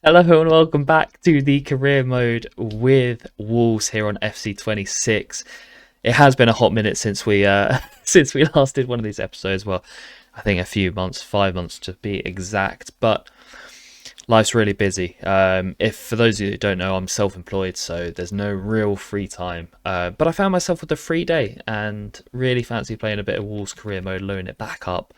Hello and welcome back to the career mode with Wolves here on FC26. It has been a hot minute since we since we last did one of these episodes. Well, I think a few months, 5 months to be exact. But life's really busy. If for those of you who don't know, I'm self-employed, so there's no real free time. But I found myself with a free day and really fancy playing a bit of Wolves career mode, loading it back up.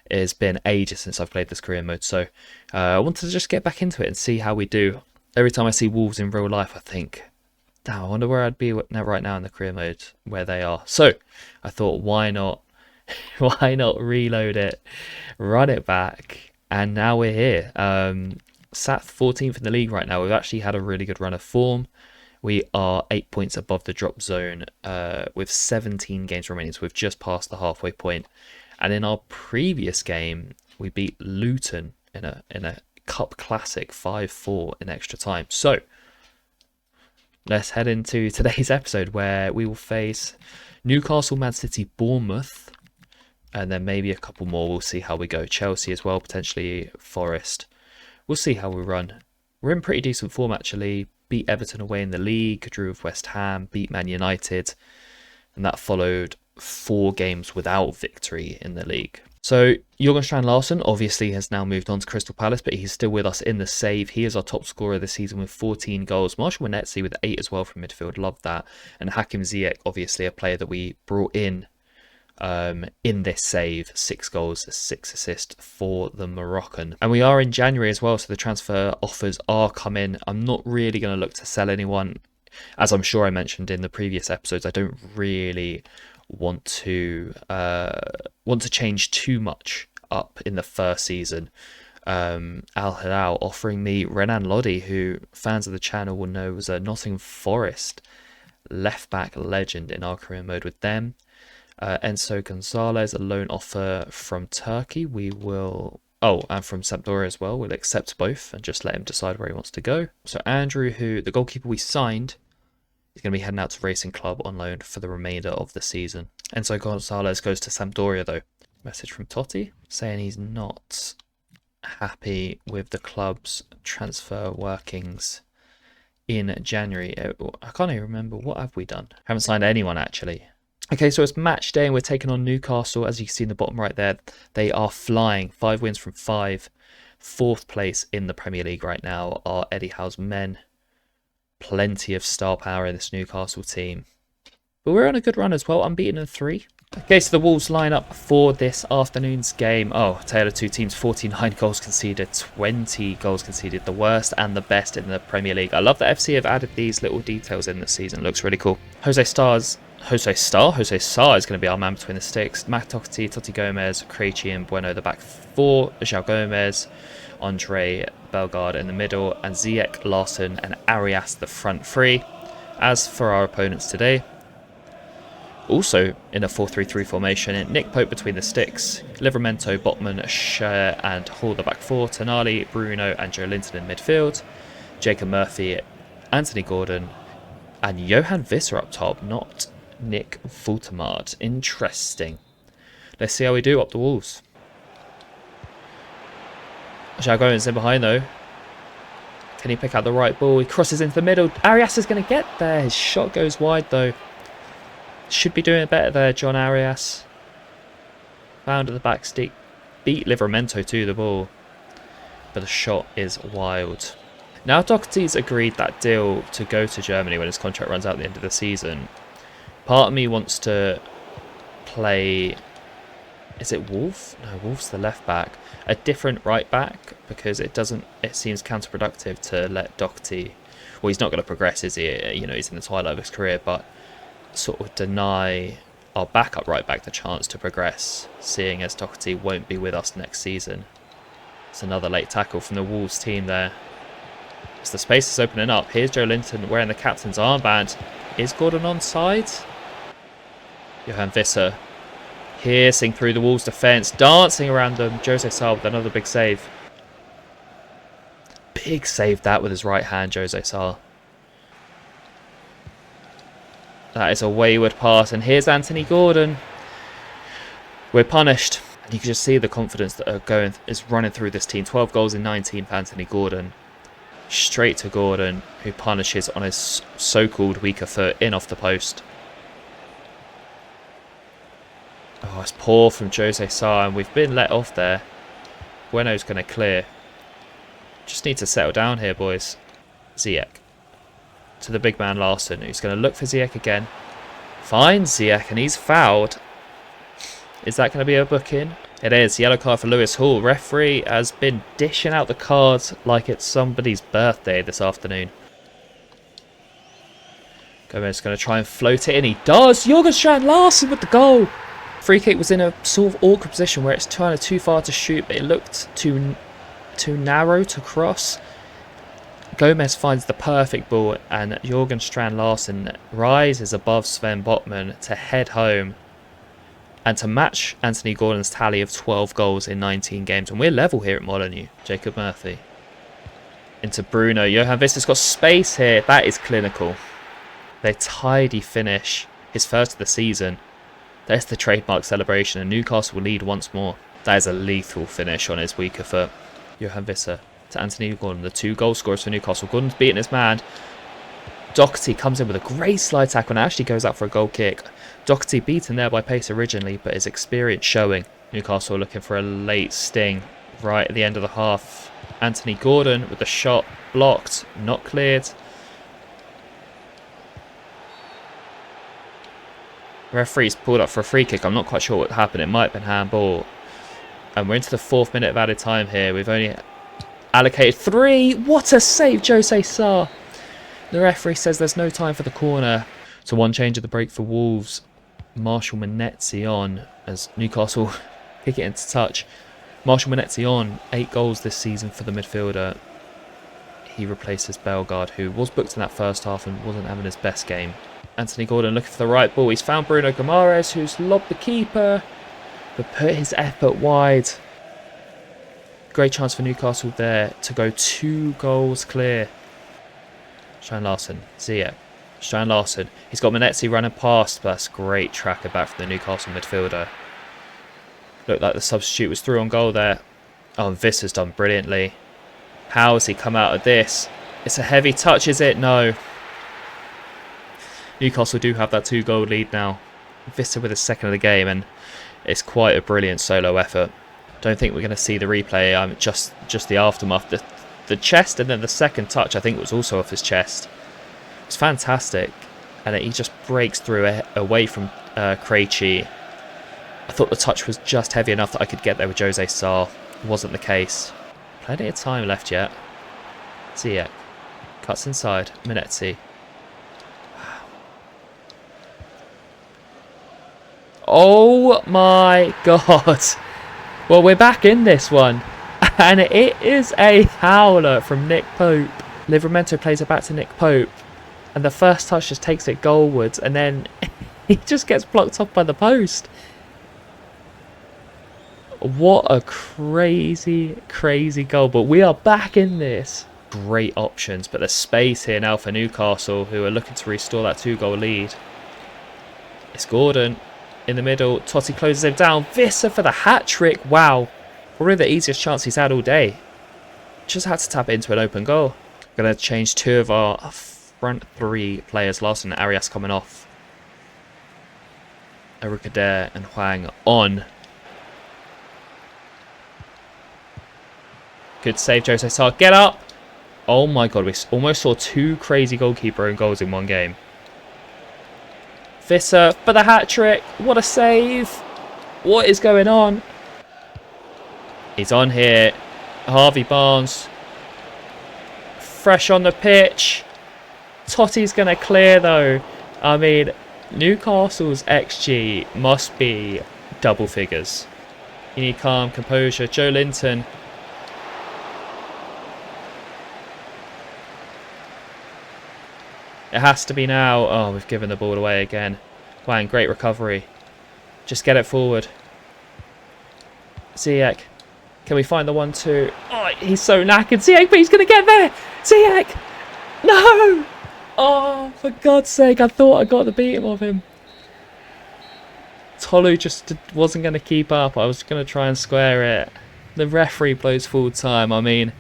It's been ages since I've played this career mode, so I wanted to just get back into it and see how we do. Every time I see Wolves in real life, I think, damn, I wonder where I'd be right now in the career mode where they are. So I thought, why not? Why not reload it, run it back, and now we're here. Sat 14th in the league right now. We've actually had a really good run of form. We are 8 points above the drop zone with 17 games remaining, so we've just passed the halfway point. And in our previous game, we beat Luton in a Cup Classic 5-4 in extra time. So let's head into today's episode where we will face Newcastle, Man City, Bournemouth, and then maybe a couple more. We'll see how we go. Chelsea as well, potentially Forest. We'll see how we run. We're in pretty decent form actually. Beat Everton away in the league, drew with West Ham, beat Man United, and that followed 4 games without victory in the league. So Jurgen Strand-Larsen obviously has now moved on to Crystal Palace, but he's still with us in the save. He is our top scorer this season with 14 goals. Marshall Winnetzi with 8 as well from midfield. Love that. And Hakim Ziyech, obviously a player that we brought in this save. 6 goals, 6 assists for the Moroccan. And we are in January as well, so the transfer offers are coming. I'm not really going to look to sell anyone. As I'm sure I mentioned in the previous episodes, I don't really want to change too much up in the first season. Al Hilal offering me Renan Lodi, who fans of the channel will know was a Nottingham Forest left back legend in our career mode with them. Enzo Gonzalez, a loan offer from Turkey. We will and from Sampdoria as well. We'll accept both and just let him decide where he wants to go. So Andrew, who the goalkeeper we signed, he's going to be heading out to Racing Club on loan for the remainder of the season. Enzo Gonzalez goes to Sampdoria though. Message from Totti saying he's not happy with the club's transfer workings in January. I can't even remember. What have we done? Haven't signed anyone actually. Okay, so it's match day and we're taking on Newcastle. As you can see in the bottom right there, they are flying. 5 wins from 5. 4th place in the Premier League right now are Eddie Howe's men. Plenty of star power in this Newcastle team. But we're on a good run as well, unbeaten in 3. Okay, so the Wolves line up for this afternoon's game. Oh, tale of two teams, 49 goals conceded, 20 goals conceded. The worst and the best in the Premier League. I love that FC have added these little details in this season. Looks really cool. Jose Sarr is going to be our man between the sticks. Matt Doherty, Totti Gomez, Krejci and Bueno the back 4. João Gomez, Andre Bellegarde in the middle, and Ziyech, Larson and Arias the front 3. As for our opponents today, also in a 4-3-3 formation, Nick Pope between the sticks, Livramento, Botman, Scher and Hall the back 4, Tonali, Bruno and Joe Linton in midfield, Jacob Murphy, Anthony Gordon and Johan Visser up top, not Nick Fultemard. Interesting. Let's see how we do up the Wolves. João Gomez in behind though. Can he pick out the right ball? He crosses into the middle. Arias is going to get there. His shot goes wide though. Should be doing it better there, John Arias. Found at the back stick. Beat Livramento to the ball. But the shot is wild. Now Doherty's agreed that deal to go to Germany when his contract runs out at the end of the season. Part of me wants to play... Is it Wolf? No, Wolf's the left back. A different right back, because it seems counterproductive to let Doherty... Well, he's not going to progress, is he? You know, he's in the twilight of his career, but sort of deny our backup right back the chance to progress, seeing as Doherty won't be with us next season. It's another late tackle from the Wolves team there. As the space is opening up, here's Joe Linton wearing the captain's armband. Is Gordon onside? Johan Visser piercing through the Wolves defence, dancing around them. Jose Sarr with another big save. Big save that with his right hand, Jose Sarr. That is a wayward pass, and here's Anthony Gordon. We're punished. And you can just see the confidence that is running through this team. 12 goals in 19 for Anthony Gordon. Straight to Gordon, who punishes on his so-called weaker foot in off the post. Oh, it's poor from Jose Sarr, and we've been let off there. Bueno's going to clear. Just need to settle down here, boys. Ziyech. To the big man Larson, who's going to look for Ziyech again. Finds Ziyech, and he's fouled. Is that going to be a booking? It is. Yellow card for Lewis Hall. Referee has been dishing out the cards like it's somebody's birthday this afternoon. Gomez is going to try and float it in. He does. Jorgen Strand Larsen with the goal. Free kick was in a sort of awkward position where it's kind of too far to shoot, but it looked too narrow to cross. Gomez finds the perfect ball, and Jorgen Strand Larsen rises above Sven Botman to head home and to match Anthony Gordon's tally of 12 goals in 19 games. And we're level here at Molineux. Jacob Murphy. Into Bruno. Johan Visser's got space here. That is clinical. Their tidy finish. His first of the season. There's the trademark celebration, and Newcastle will lead once more. That is a lethal finish on his weaker foot. Johan Visser to Anthony Gordon. The 2 goal scorers for Newcastle. Gordon's beating his man. Doherty comes in with a great slide tackle and actually goes out for a goal kick. Doherty beaten there by pace originally, but his experience showing. Newcastle looking for a late sting right at the end of the half. Anthony Gordon with the shot blocked, not cleared. Referee's pulled up for a free kick. I'm not quite sure what happened. It might have been handball. And we're into the 4th minute of added time here. We've only allocated 3. What a save, Jose Sarr. The referee says there's no time for the corner. So one change of the break for Wolves. Marshall Manetzi on as Newcastle kick it into touch. Marshall Manetzi on 8 goals this season for the midfielder. He replaces Bellegarde, who was booked in that first half and wasn't having his best game. Anthony Gordon looking for the right ball. He's found Bruno Guimaraes, who's lobbed the keeper, but put his effort wide. Great chance for Newcastle there to go 2 goals clear. Strand Larsen, Ziyech. Strand Larsen. He's got Manetzi running past, but that's great tracker back from the Newcastle midfielder. Looked like the substitute was through on goal there. Oh, and Visser's done brilliantly. How has he come out of this? It's a heavy touch, is it? No. Newcastle do have that 2-goal lead now. Visser with his second of the game, and it's quite a brilliant solo effort. Don't think we're going to see the replay. Just the aftermath. The chest and then the second touch, I think, was also off his chest. It's fantastic, and he just breaks through away from Krejci. I thought the touch was just heavy enough that I could get there with Jose Sarr. It wasn't the case. Plenty of time left yet. Ziyech cuts inside. Manetzi. Oh my god. Well, we're back in this one. And it is a howler from Nick Pope. Livramento plays it back to Nick Pope. And the first touch just takes it goalwards. And then he just gets blocked off by the post. What a crazy, crazy goal. But we are back in this. Great options. But there's space here now for Newcastle, who are looking to restore that 2-goal lead. It's Gordon in the middle. Totti closes him down. Visser for the hat-trick. Wow. Probably the easiest chance he's had all day. Just had to tap it into an open goal. Going to change 2 of our front 3 players. Larson and Arias coming off. Erikader and Hwang on. Good save, Jose Sarr. Get up! Oh my god, we almost saw 2 crazy goalkeeper own goals in one game. Visser for the hat-trick. What a save. What is going on? He's on here. Harvey Barnes. Fresh on the pitch. Totti's going to clear though. I mean, Newcastle's XG must be double figures. You need calm, composure. Joe Linton. It has to be now. Oh, we've given the ball away again. Hwang, great recovery. Just get it forward. Ziyech. Can we find the 1-2? Oh, he's so knackered. Ziyech, but he's going to get there. Ziyech. No. Oh, for God's sake. I thought I got the beating of him. Tolu just wasn't going to keep up. I was going to try and square it. The referee blows full time. I mean,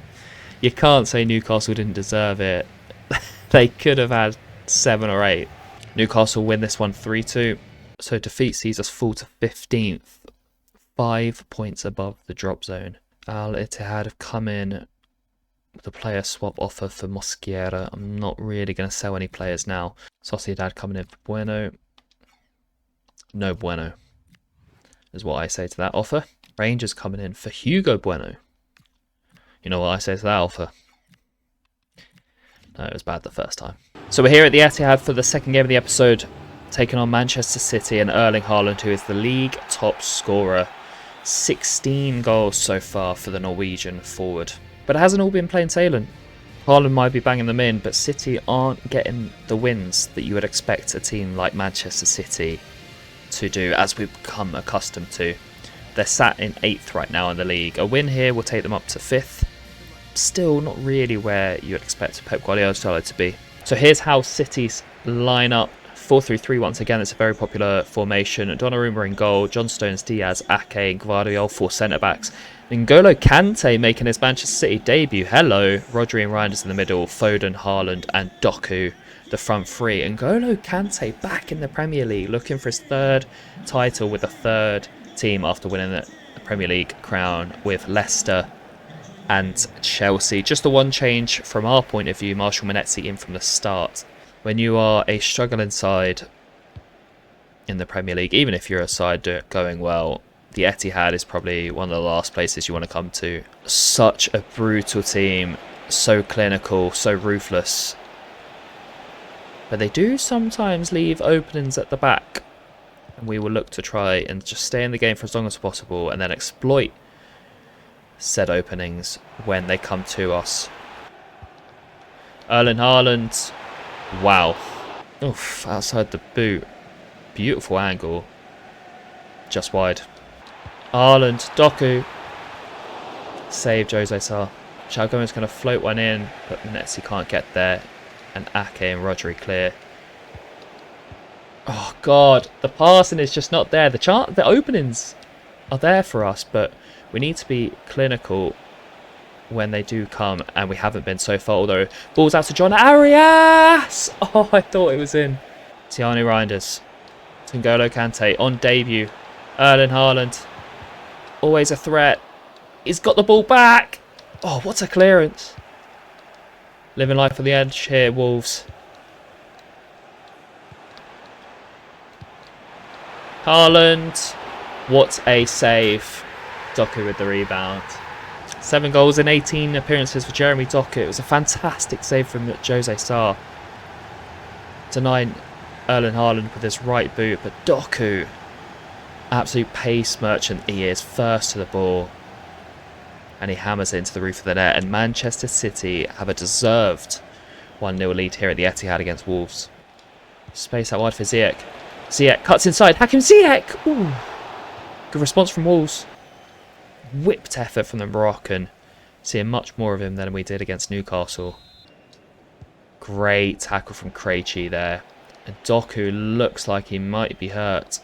You can't say Newcastle didn't deserve it. They could have had 7 or 8. Newcastle win this one 3-2. So defeat sees us fall to 15th. 5 points above the drop zone. Al Ittihad have come in with a player swap offer for Mosquera. I'm not really going to sell any players now. Sociedad coming in for Bueno. No bueno, is what I say to that offer. Rangers coming in for Hugo Bueno. You know what I say to that offer? No, it was bad the first time. So we're here at the Etihad for the second game of the episode, taking on Manchester City and Erling Haaland, who is the league top scorer. 16 goals so far for the Norwegian forward. But it hasn't all been plain sailing. Haaland might be banging them in, but City aren't getting the wins that you would expect a team like Manchester City to do, as we've become accustomed to. They're sat in 8th right now in the league. A win here will take them up to 5th. Still not really where you'd expect Pep Guardiola's side to be. So here's how City's line up. 4-3-3 once again. It's a very popular formation. Donnarumma in goal, John Stones, Diaz, Ake and Guardiola, 4 centre-backs. N'Golo Kante making his Manchester City debut. Hello. Rodri and Reinders in the middle, Foden, Haaland and Doku, the front three. N'Golo Kante back in the Premier League, looking for his 3rd title with the 3rd team after winning the Premier League crown with Leicester and Chelsea. Just the one change from our point of view, Marshall Monetzi in from the start. When you are a struggling side in the Premier League, even if you're a side going well, the Etihad is probably one of the last places you want to come to. Such a brutal team, so clinical, so ruthless. But they do sometimes leave openings at the back. And we will look to try and just stay in the game for as long as possible and then exploit said openings when they come to us. Erling Haaland. Wow. Oof, outside the boot. Beautiful angle. Just wide. Haaland, Doku. Save Jose Sarr. Thiago is going to float one in, but Netzi can't get there. And Ake and Rodri clear. Oh God, the passing is just not there. The openings are there for us, but we need to be clinical when they do come, and we haven't been so far. Although ball's out to John Arias. Oh, I thought it was in. Tiani Reinders, N'Golo Kante on debut. Erling Haaland, always a threat. He's got the ball back. Oh, what a clearance! Living life on the edge here, Wolves. Haaland, what a save. Doku with the rebound. 7 goals in 18 appearances for Jeremy Doku. It was a fantastic save from Jose Sarr. Denying Erling Haaland with his right boot, but Doku, absolute pace merchant he is, first to the ball. And he hammers it into the roof of the net. And Manchester City have a deserved 1-0 lead here at the Etihad against Wolves. Space out wide for Ziyech. Ziyech cuts inside. Hakim Ziyech! Ooh. Good response from Wolves. Whipped effort from the Moroccan. Seeing much more of him than we did against Newcastle. Great tackle from Krejci there. And Doku looks like he might be hurt.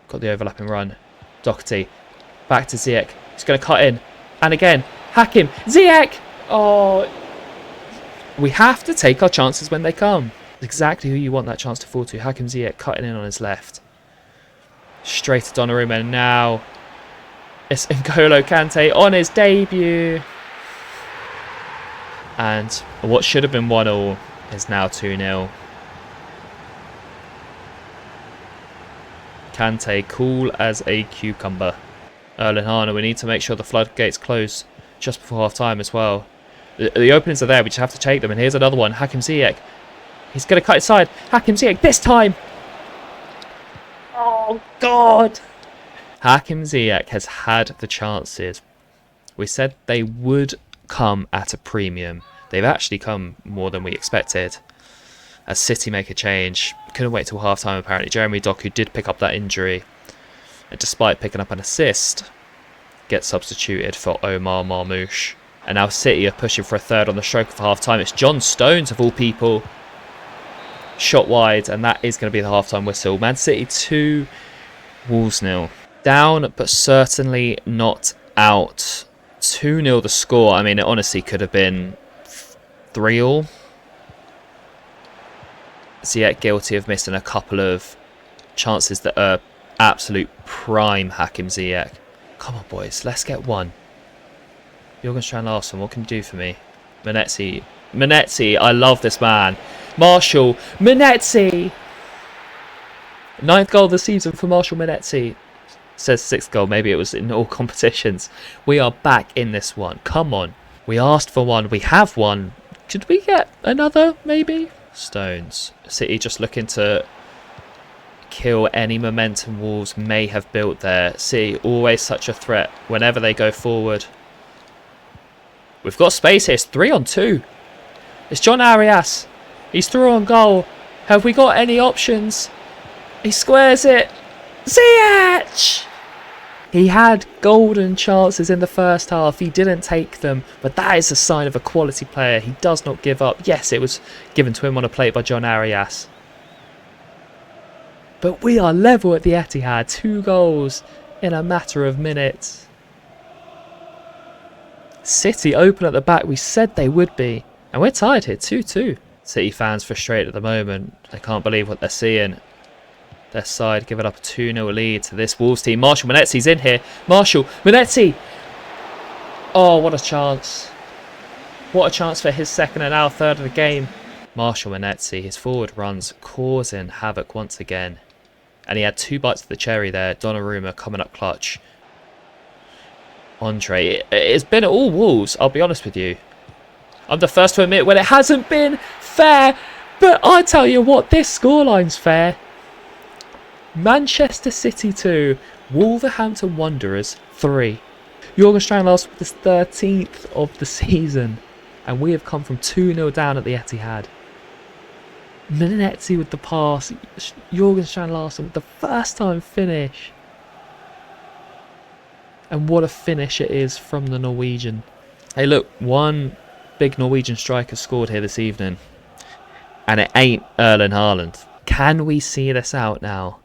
Got the overlapping run. Doherty. Back to Ziyech. He's going to cut in. And again. Hakim. Ziyech! Oh. We have to take our chances when they come. Exactly who you want that chance to fall to. Hakim Ziyech cutting in on his left. Straight to Donnarumma, and now it's N'Golo Kante on his debut. And what should have been 1-1 is now 2-0. Kante cool as a cucumber. Erling Haaland, we need to make sure the floodgates close just before half time as well. The openings are there, we just have to take them. And here's another one. Hakim Ziyech. He's going to cut inside. Hakim Ziyech this time. Oh, God. Hakim Ziyech has had the chances. We said they would come at a premium. They've actually come more than we expected. As City make a change. Couldn't wait till half-time apparently. Jeremy Doku did pick up that injury. And despite picking up an assist, gets substituted for Omar Marmoush. And now City are pushing for a third on the stroke for half-time. It's John Stones, of all people. Shot wide, and that is going to be the half-time whistle. Man City 2, Wolves 0. Down, but certainly not out. 2-0 the score. I mean, it honestly could have been 3-all. Ziyech guilty of missing a couple of chances that are absolute prime Hakim Ziyech. Come on, boys. Let's get one. Jürgen Strand-Larsen, what can you do for me? Manetzi. Manetzi, I love this man. Marshall. Manetzi! 9th goal of the season for Marshall Manetzi. Says 6th goal. Maybe it was in all competitions. We are back in this one. Come on. We asked for one. We have one. Should we get another, maybe? Stones. City just looking to kill any momentum Wolves may have built there. City always such a threat whenever they go forward. We've got space here. It's 3-on-2. It's John Arias. He's through on goal. Have we got any options? He squares it. Ziyech! He had golden chances in the first half. He didn't take them, but that is a sign of a quality player. He does not give up. Yes, it was given to him on a plate by John Arias. But we are level at the Etihad. 2 goals in a matter of minutes. City open at the back. We said they would be. And we're tied here, 2-2. City fans frustrated at the moment. They can't believe what they're seeing. Their side giving up a 2-0 lead to this Wolves team. Marshall Manetzi's in here. Marshall Manetzi. Oh, what a chance. What a chance for his second and our third of the game. Marshall Manetzi, his forward runs causing havoc once again. And he had 2 bites of the cherry there. Donnarumma coming up clutch. Andre. It's been all Wolves, I'll be honest with you. I'm the first to admit when it hasn't been fair. But I tell you what, this scoreline's fair. Manchester City 2, Wolverhampton Wanderers 3. Jürgen Strand-Larsen with his 13th of the season. And we have come from 2-0 down at the Etihad. Manetzi with the pass. Jürgen Strand-Larsen with the first time finish. And what a finish it is from the Norwegian. Hey look, one big Norwegian striker scored here this evening. And it ain't Erling Haaland. Can we see this out now?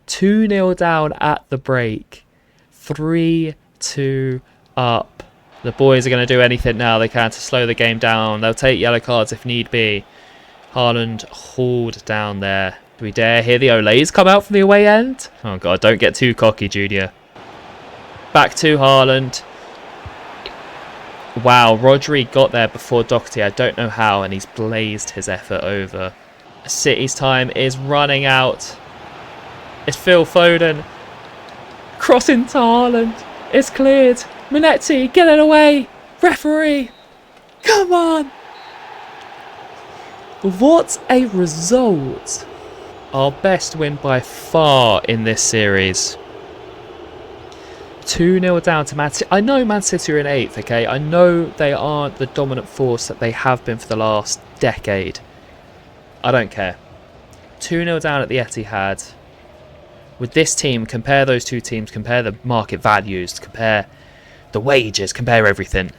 2-0 down at the break. 3-2 up. The boys are going to do anything now they can to slow the game down. They'll take yellow cards if need be. Haaland hauled down there. Do we dare hear the Olays come out from the away end? Oh god, don't get too cocky, Junior. Back to Haaland. Wow, Rodri got there before Doherty. I don't know how, and he's blazed his effort over. City's time is running out. It's Phil Foden. Crossing to Haaland. It's cleared. Manetzi, get it away. Referee. Come on. What a result. Our best win by far in this series. 2-0 down to Man City. I know Man City are in 8th, okay? I know they aren't the dominant force that they have been for the last decade. I don't care. 2-0 down at the Etihad. With this team, compare those two teams, compare the market values, compare the wages, compare everything.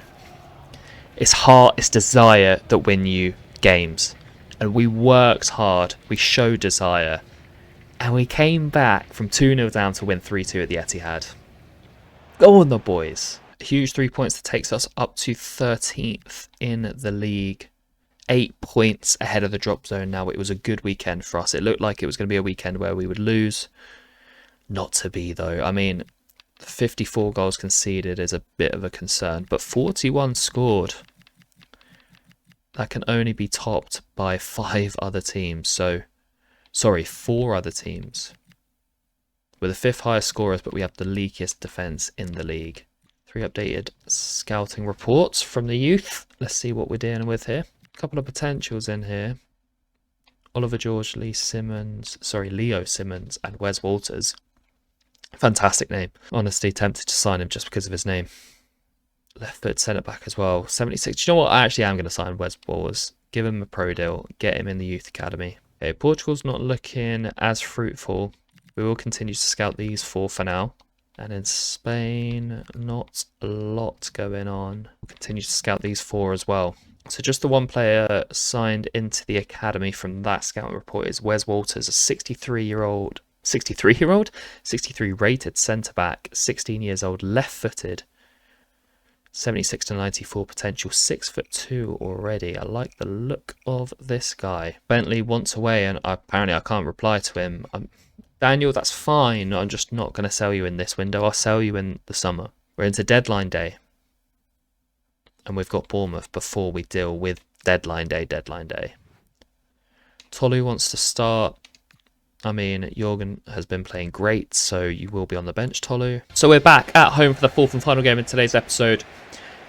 It's heart, it's desire that win you games. And we worked hard, we showed desire. And we came back from 2-0 down to win 3-2 at the Etihad. Go on the boys. A huge 3 points that takes us up to 13th in the league. 8 points ahead of the drop zone now. It was a good weekend for us. It looked like it was going to be a weekend where we would lose. Not to be, though. I mean, 54 goals conceded is a bit of a concern, but 41 scored. That can only be topped by 5 other teams. Sorry, 4 other teams. We're the 5th highest scorers, but we have the leakiest defence in the league. 3 updated scouting reports from the youth. Let's see what we're dealing with here. A couple of potentials in here. Oliver George, Leo Simmons, and Wes Walters. Fantastic name. Honestly, tempted to sign him just because of his name. Left foot centre back as well. 76. Do you know what? I actually am going to sign Wes Walters. Give him a pro deal. Get him in the youth academy. Okay, Portugal's not looking as fruitful. We will continue to scout these 4 for now. And in Spain, not a lot going on. We'll continue to scout these 4 as well. So just the one player signed into the academy from that scouting report is Wes Walters, a 63-year-old 63 rated centre-back, 16 years old, left-footed, 76 to 94 potential, 6'2" already. I like the look of this guy. Bentley wants away, and apparently I can't reply to him. Daniel, that's fine. I'm just not going to sell you in this window. I'll sell you in the summer. We're into deadline day. And we've got Bournemouth before we deal with deadline day. Tolu wants to start. I mean, Jorgen has been playing great, so you will be on the bench, Tolu. So we're back at home for the fourth and final game in today's episode.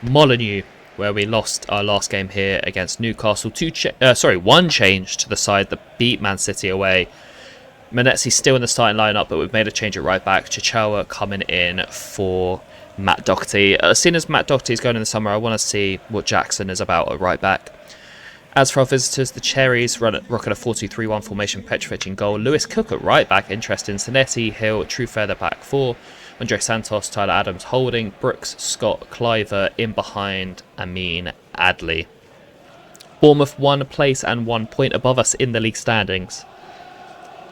Molineux, where we lost our last game here against Newcastle. One change to the side that beat Man City away. Menetzi's still in the starting lineup, but we've made a change at right back. Chichawa coming in for Matt Doherty. As soon as Matt Doherty is going in the summer, I want to see what Jackson is about at right back. As for our visitors, the Cherries rock at a 4-2-3-1 formation, Petrovic in goal. Lewis Cook at right back, interesting. Zanetti, Hill, Truefair the back four. Andre Santos, Tyler Adams holding. Brooks, Scott, Cliver in behind Amin Adley. Bournemouth 1 place and 1 point above us in the league standings.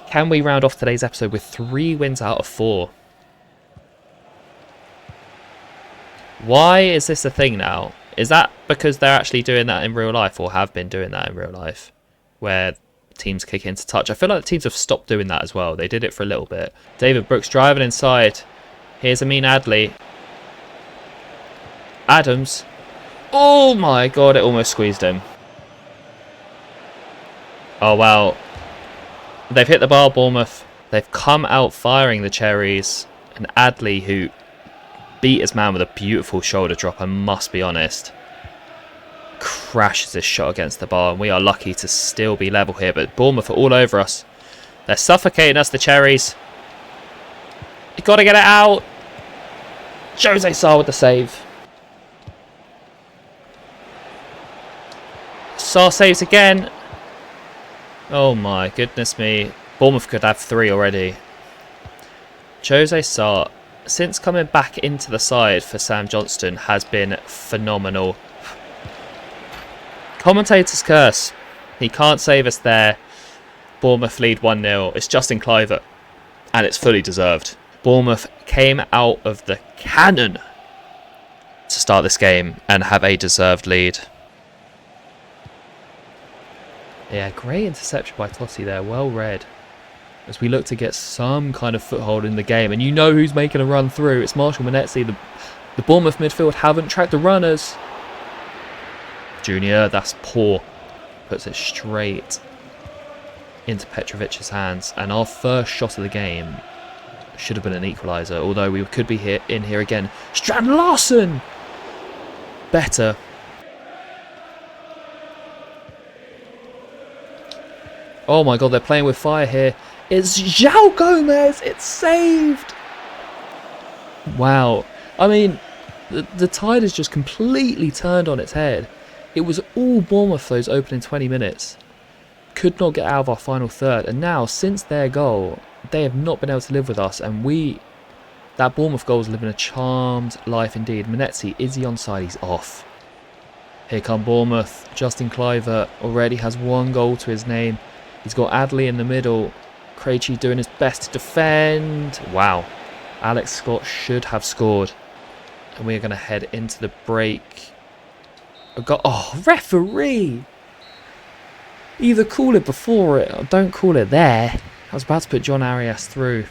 Can we round off today's episode with 3 wins out of 4? Why is this a thing now? Is that because they're actually doing that in real life, or have been doing that in real life, where teams kick into touch? I feel like the teams have stopped doing that as well. They did it for a little bit. David Brooks driving inside. Here's Amin Adley. Adams. Oh my god, it almost squeezed him. Oh wow. They've hit the bar, Bournemouth. They've come out firing the Cherries. And Adley, who beat his man with a beautiful shoulder drop, I must be honest, crashes his shot against the bar, and we are lucky to still be level here. But Bournemouth are all over us. They're suffocating us, the Cherries. You've got to get it out. Jose Sarr with the save. Sarr saves again. Oh my goodness me. Bournemouth could have 3 already. Jose Sarr, since coming back into the side for Sam Johnston, has been phenomenal. Commentator's curse. He can't save us there. Bournemouth lead 1-0. It's Justin Cliver, and it's fully deserved. Bournemouth came out of the cannon to start this game and have a deserved lead. Yeah, great interception by Totti there. Well read. As we look to get some kind of foothold in the game. And you know who's making a run through. It's Marshall Menetzi. The Bournemouth midfield haven't tracked the runners. Junior, that's poor. Puts it straight into Petrovic's hands. And our first shot of the game should have been an equaliser. Although we could be in here again. Strand Larsen! Better. Oh my god, they're playing with fire here. It's João Gomez. It's saved. Wow. I mean, the tide has just completely turned on its head. It was all Bournemouth those opening 20 minutes. Could not get out of our final third. And now, since their goal, they have not been able to live with us. And that Bournemouth goal is living a charmed life indeed. Menetzi, is he onside? He's off. Here come Bournemouth. Justin Cliver already has 1 goal to his name. He's got Adley in the middle. Krejci doing his best to defend. Wow. Alex Scott should have scored. And we are going to head into the break. Oh, referee! Either call it before it or don't call it there. I was about to put John Arias through.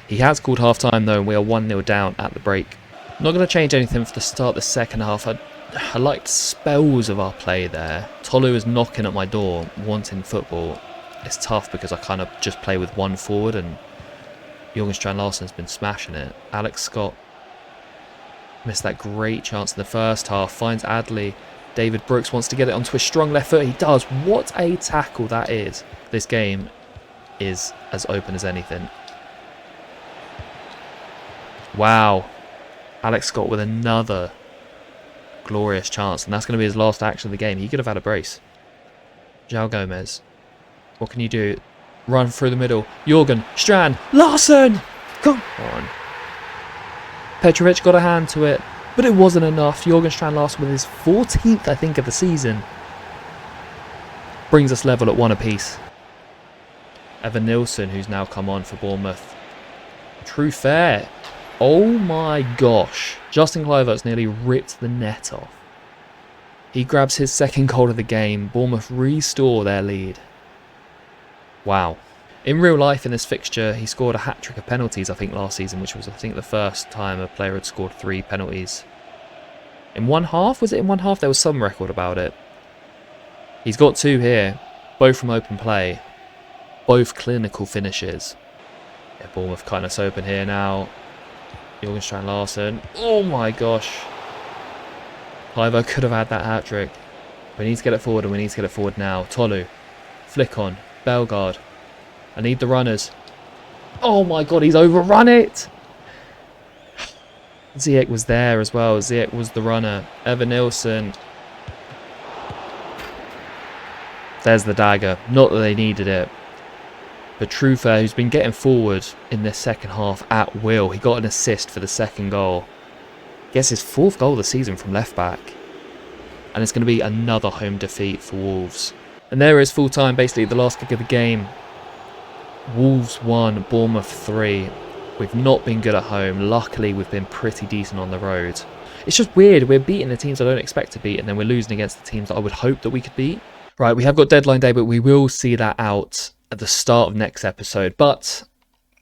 He has called half-time though, and we are 1-0 down at the break. Not going to change anything for the start of the second half. I liked spells of our play there. Tolu is knocking at my door, wanting football. It's tough because I kind of just play with 1 forward, and Jorgen Strand Larsen's been smashing it. Alex Scott missed that great chance in the first half. Finds Adley. David Brooks wants to get it onto his strong left foot. He does. What a tackle that is. This game is as open as anything. Wow. Alex Scott with another glorious chance, and that's going to be his last action of the game. He could have had a brace. João Gomez. What can you do? Run through the middle. Jorgen, Strand, Larsen! Come on. Petrovic got a hand to it, but it wasn't enough. Jorgen Strand Larsen with his 14th, I think, of the season. Brings us level at 1 apiece. Evan Nilsson, who's now come on for Bournemouth. Truefair. Oh my gosh. Justin Kluivert's nearly ripped the net off. He grabs his second goal of the game. Bournemouth restore their lead. Wow. In real life, in this fixture, he scored a hat-trick of penalties, I think, last season, which was, I think, the first time a player had scored 3 penalties. In one half? Was it in one half? There was some record about it. He's got 2 here, both from open play. Both clinical finishes. Yeah, Bournemouth kind of open here now. Jorgenstein Larsen. Oh my gosh. Kluivert could have had that hat-trick. We need to get it forward, and we need to get it forward now. Tolu. Flick on. Bellegarde. I need the runners. Oh my god, he's overrun it! Ziyech was there as well. Ziyech was the runner. Evan Nilsson. There's the dagger. Not that they needed it. But Trufer, who's been getting forward in this second half at will. He got an assist for the second goal. Gets his 4th goal of the season from left back. And it's going to be another home defeat for Wolves. And there is full time, basically the last kick of the game. Wolves 1, Bournemouth 3. We've not been good at home. Luckily, we've been pretty decent on the road. It's just weird. We're beating the teams I don't expect to beat, and then we're losing against the teams that I would hope that we could beat. Right, we have got deadline day, but we will see that out at the start of next episode. But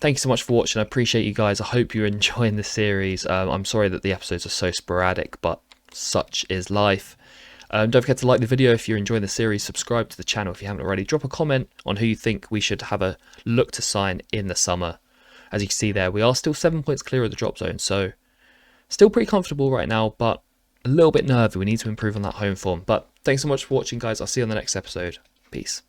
thank you so much for watching. I appreciate you guys. I hope you're enjoying the series. I'm sorry that the episodes are so sporadic, but such is life. Don't forget to like the video if you're enjoying the series. Subscribe to the channel if you haven't already. Drop a comment on who you think we should have a look to sign in the summer. As you can see there, we are still 7 points clear of the drop zone, so still pretty comfortable right now, but a little bit nervy. We need to improve on that home form. But thanks so much for watching, guys. I'll see you on the next episode. Peace.